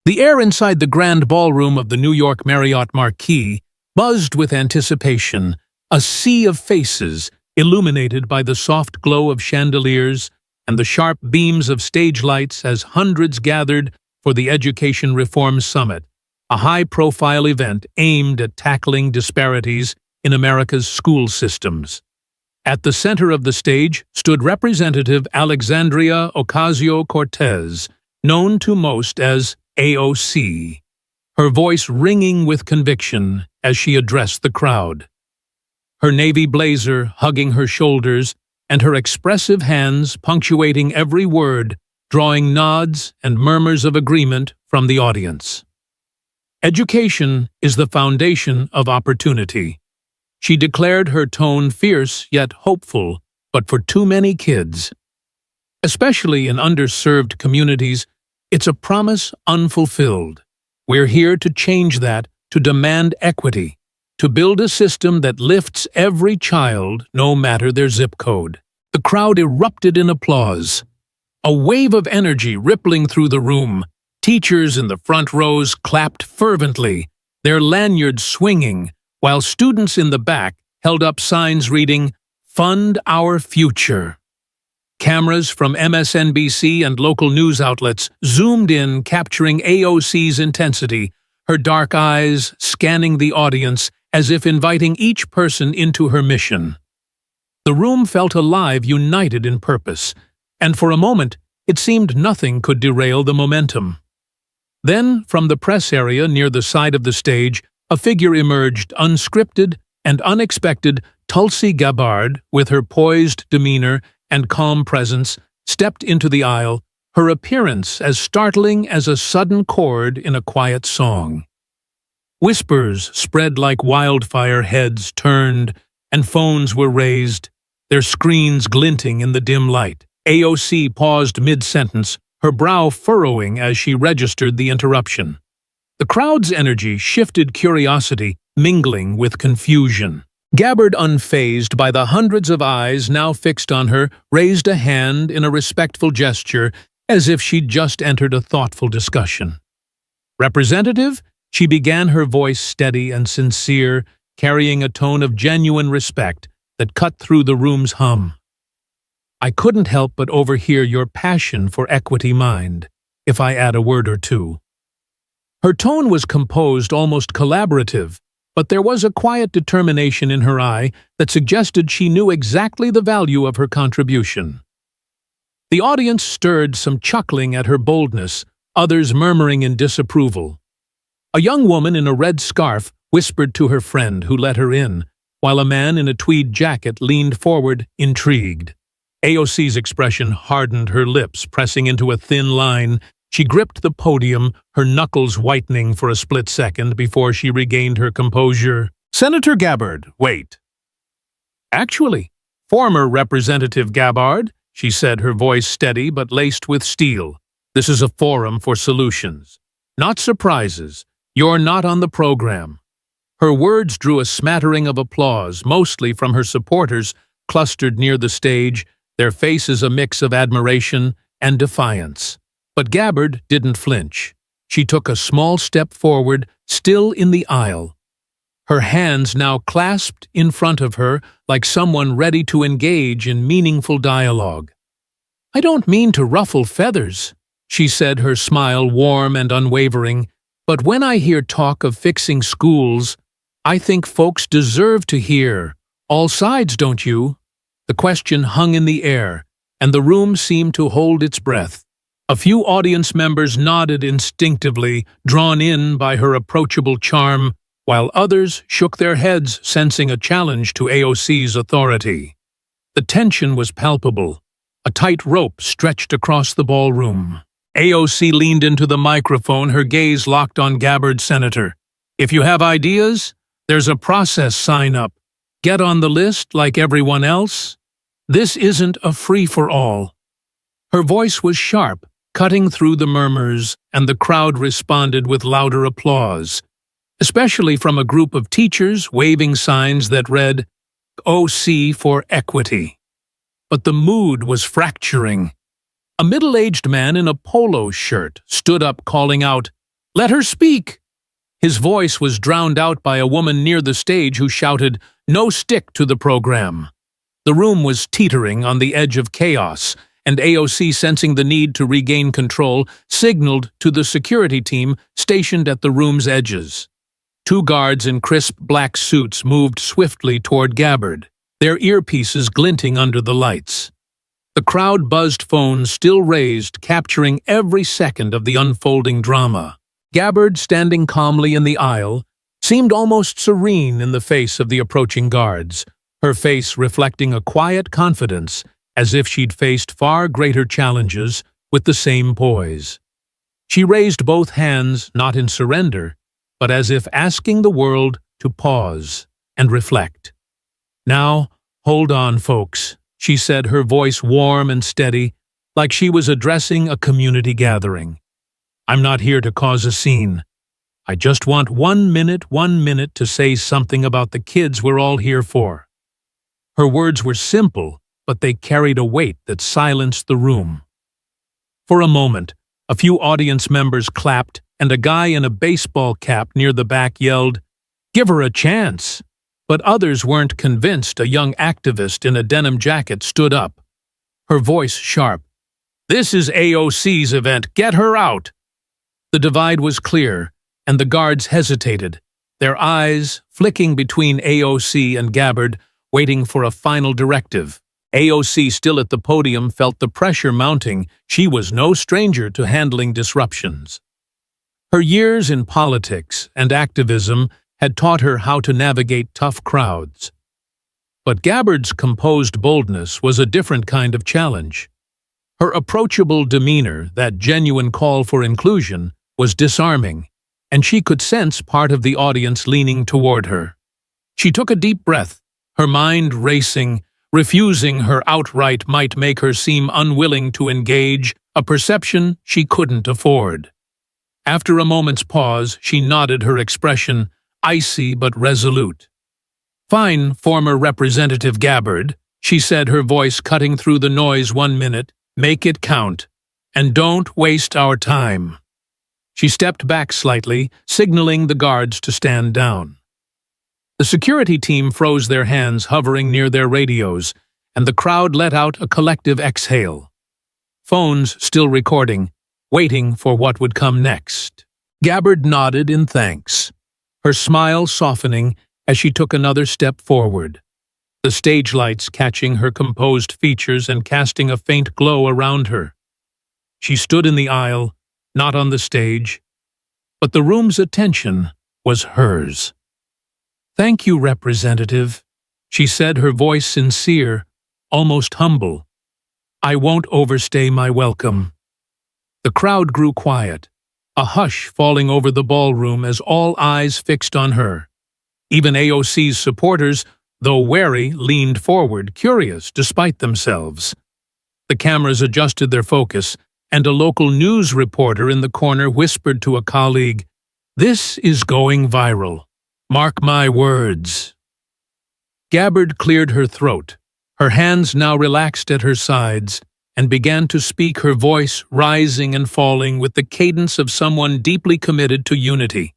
The air inside the grand ballroom of the New York Marriott Marquis buzzed with anticipation, a sea of faces illuminated by the soft glow of chandeliers and the sharp beams of stage lights as hundreds gathered for the Education Reform Summit, a high-profile event aimed at tackling disparities in America's school systems. At the center of the stage stood Representative Alexandria Ocasio-Cortez, known to most as AOC, her voice ringing with conviction as she addressed the crowd. Her navy blazer hugging her shoulders and her expressive hands punctuating every word, drawing nods and murmurs of agreement from the audience. Education is the foundation of opportunity. She declared, her tone fierce yet hopeful, but for too many kids, especially in underserved communities, it's a promise unfulfilled. We're here to change that, to demand equity, to build a system that lifts every child, no matter their zip code. The crowd erupted in applause, a wave of energy rippling through the room. Teachers in the front rows clapped fervently, their lanyards swinging, while students in the back held up signs reading, "Fund Our Future." Cameras from MSNBC and local news outlets zoomed in, capturing AOC's intensity, her dark eyes scanning the audience as if inviting each person into her mission. The room felt alive, united in purpose, and for a moment it seemed nothing could derail the momentum. Then, from the press area near the side of the stage, a figure emerged, unscripted and unexpected. Tulsi Gabbard, with her poised demeanor and calm presence, stepped into the aisle, her appearance as startling as a sudden chord in a quiet song. Whispers spread like wildfire, heads turned, and phones were raised, their screens glinting in the dim light. AOC paused mid-sentence, her brow furrowing as she registered the interruption. The crowd's energy shifted, curiosity mingling with confusion. Gabbard, unfazed by the hundreds of eyes now fixed on her, raised a hand in a respectful gesture, as if she'd just entered a thoughtful discussion. "Representative," she began, her voice steady and sincere, carrying a tone of genuine respect that cut through the room's hum. "I couldn't help but overhear your passion for equity. Mind if I add a word or two?" Her tone was composed, almost collaborative, but there was a quiet determination in her eye that suggested she knew exactly the value of her contribution. The audience stirred, some chuckling at her boldness, others murmuring in disapproval. A young woman in a red scarf whispered to her friend, who let her in, while a man in a tweed jacket leaned forward, intrigued. AOC's expression hardened, her lips pressing into a thin line. She gripped the podium, her knuckles whitening for a split second before she regained her composure. "Senator Gabbard, wait." "Actually, former Representative Gabbard," she said, her voice steady but laced with steel. "This is a forum for solutions, not surprises. You're not on the program." Her words drew a smattering of applause, mostly from her supporters clustered near the stage, their faces a mix of admiration and defiance. But Gabbard didn't flinch. She took a small step forward, still in the aisle, her hands now clasped in front of her like someone ready to engage in meaningful dialogue. "I don't mean to ruffle feathers," she said, her smile warm and unwavering, "but when I hear talk of fixing schools, I think folks deserve to hear. All sides, don't you?" The question hung in the air, and the room seemed to hold its breath. A few audience members nodded instinctively, drawn in by her approachable charm, while others shook their heads, sensing a challenge to AOC's authority. The tension was palpable. A tight rope stretched across the ballroom. AOC leaned into the microphone, her gaze locked on Gabbard. "Senator, if you have ideas, there's a process. Sign up. Get on the list like everyone else. This isn't a free-for-all." Her voice was sharp, cutting through the murmurs, and the crowd responded with louder applause, especially from a group of teachers waving signs that read, "OC for Equity." But the mood was fracturing. A middle-aged man in a polo shirt stood up, calling out, Let her speak! His voice was drowned out by a woman near the stage who shouted, "No stick to the program." The room was teetering on the edge of chaos, and AOC, sensing the need to regain control, signaled to the security team stationed at the room's edges. Two guards in crisp black suits moved swiftly toward Gabbard, their earpieces glinting under the lights. The crowd buzzed phones still raised, capturing every second of the unfolding drama. Gabbard, standing calmly in the aisle, seemed almost serene in the face of the approaching guards, her face reflecting a quiet confidence, as if she'd faced far greater challenges with the same poise. She raised both hands, not in surrender, but as if asking the world to pause and reflect. "Now, hold on, folks," she said, her voice warm and steady, like she was addressing a community gathering. "I'm not here to cause a scene. I just want 1 minute to say something about the kids we're all here for." Her words were simple, but they carried a weight that silenced the room. For a moment, a few audience members clapped, and a guy in a baseball cap near the back yelled, "Give her a chance!" But others weren't convinced. A young activist in a denim jacket stood up, her voice sharp. "This is AOC's event. Get her out!" The divide was clear, and the guards hesitated, their eyes flicking between AOC and Gabbard, waiting for a final directive. AOC, still at the podium, felt the pressure mounting. She was no stranger to handling disruptions. Her years in politics and activism had taught her how to navigate tough crowds. But Gabbard's composed boldness was a different kind of challenge. Her approachable demeanor, that genuine call for inclusion, was disarming, and she could sense part of the audience leaning toward her. She took a deep breath, her mind racing. Refusing her outright might make her seem unwilling to engage, a perception she couldn't afford. After a moment's pause, she nodded, her expression icy but resolute. "Fine, former Representative Gabbard," she said, her voice cutting through the noise. 1 minute. Make it count. And don't waste our time." She stepped back slightly, signaling the guards to stand down. The security team froze their hands, hovering near their radios, and the crowd let out a collective exhale. Phones still recording, waiting for what would come next. Gabbard nodded in thanks, her smile softening as she took another step forward, the stage lights catching her composed features and casting a faint glow around her. She stood in the aisle, not on the stage, but the room's attention was hers. "Thank you, Representative," she said, her voice sincere, almost humble. "I won't overstay my welcome." The crowd grew quiet, a hush falling over the ballroom as all eyes fixed on her. Even AOC's supporters, though wary, leaned forward, curious despite themselves. The cameras adjusted their focus, and a local news reporter in the corner whispered to a colleague, "This is going viral. Mark my words." Gabbard cleared her throat, her hands now relaxed at her sides, and began to speak, her voice rising and falling with the cadence of someone deeply committed to unity.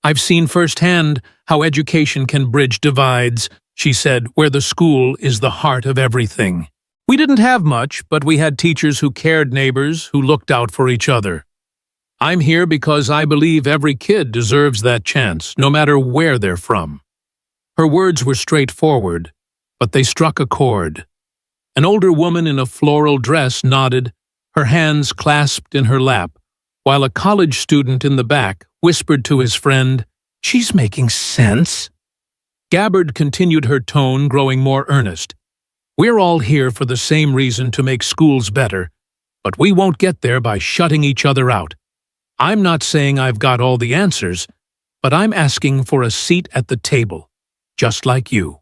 "I've seen firsthand how education can bridge divides," she said, "where the school is the heart of everything. We didn't have much, but we had teachers who cared, neighbors who looked out for each other. I'm here because I believe every kid deserves that chance, no matter where they're from." Her words were straightforward, but they struck a chord. An older woman in a floral dress nodded, her hands clasped in her lap, while a college student in the back whispered to his friend, "She's making sense." Gabbard continued, her tone growing more earnest. "We're all here for the same reason, to make schools better, but we won't get there by shutting each other out. I'm not saying I've got all the answers, but I'm asking for a seat at the table, just like you."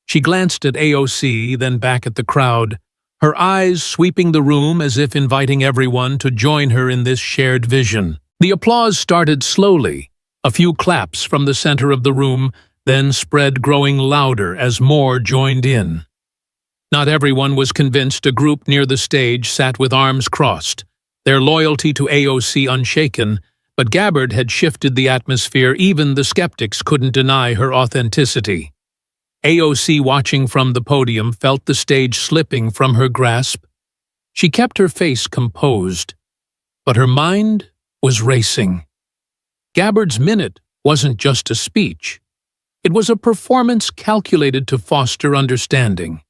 She glanced at AOC, then back at the crowd, her eyes sweeping the room as if inviting everyone to join her in this shared vision. The applause started slowly, a few claps from the center of the room, then spread, growing louder as more joined in. Not everyone was convinced. A group near the stage sat with arms crossed, their loyalty to AOC unshaken, But Gabbard had shifted the atmosphere. Even the skeptics couldn't deny her authenticity. AOC, watching from the podium, felt the stage slipping from her grasp. She kept her face composed, but her mind was racing. Gabbard's minute wasn't just a speech. It was a performance calculated to foster understanding.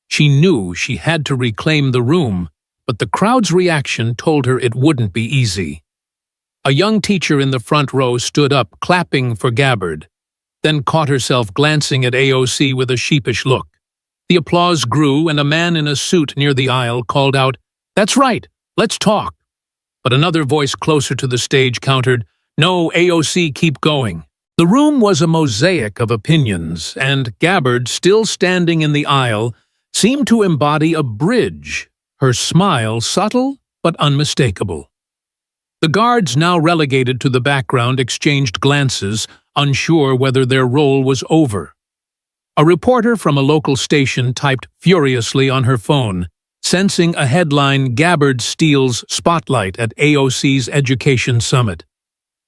She knew she had to reclaim the room, but the crowd's reaction told her it wouldn't be easy. A young teacher in the front row stood up, clapping for Gabbard, then caught herself glancing at AOC with a sheepish look. The applause grew, and a man in a suit near the aisle called out, "That's right, let's talk." But another voice closer to the stage countered, "No, AOC, keep going." The room was a mosaic of opinions, and Gabbard, still standing in the aisle, seemed to embody a bridge, her smile subtle but unmistakable. The guards, now relegated to the background, exchanged glances, unsure whether their role was over. A reporter from a local station typed furiously on her phone, sensing a headline, "Gabbard steals spotlight at AOC's Education Summit."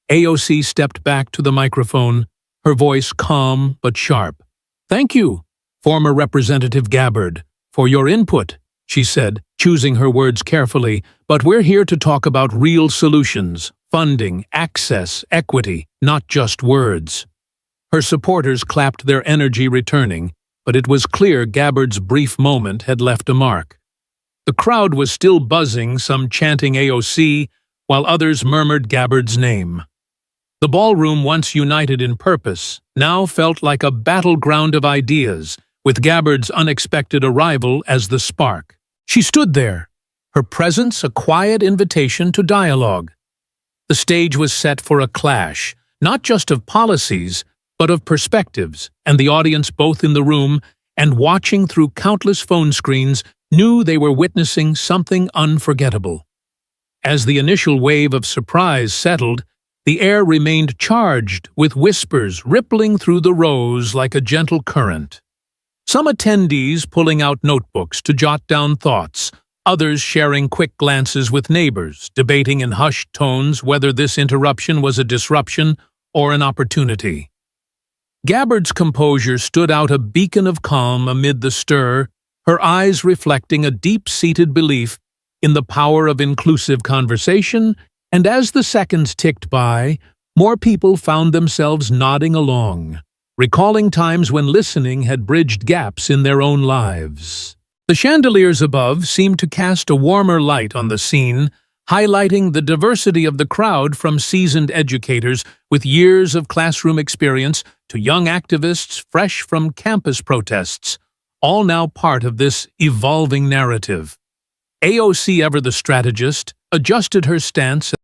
AOC stepped back to the microphone, her voice calm but sharp. "Thank you, former Representative Gabbard, for your input," she said, choosing her words carefully, "but we're here to talk about real solutions, funding, access, equity, not just words." Her supporters clapped, their energy returning, but it was clear Gabbard's brief moment had left a mark. The crowd was still buzzing, some chanting AOC, while others murmured Gabbard's name. The ballroom, once united in purpose, now felt like a battleground of ideas, with Gabbard's unexpected arrival as the spark. She stood there, her presence a quiet invitation to dialogue. The stage was set for a clash, not just of policies, but of perspectives, and the audience, both in the room and watching through countless phone screens, knew they were witnessing something unforgettable. As the initial wave of surprise settled, the air remained charged with whispers rippling through the rows like a gentle current. Some attendees pulling out notebooks to jot down thoughts, others sharing quick glances with neighbors, debating in hushed tones whether this interruption was a disruption or an opportunity. Gabbard's composure stood out, a beacon of calm amid the stir, her eyes reflecting a deep-seated belief in the power of inclusive conversation, and as the seconds ticked by, more people found themselves nodding along, recalling times when listening had bridged gaps in their own lives. The chandeliers above seemed to cast a warmer light on the scene, highlighting the diversity of the crowd, from seasoned educators with years of classroom experience to young activists fresh from campus protests, all now part of this evolving narrative. AOC, ever the strategist, adjusted her stance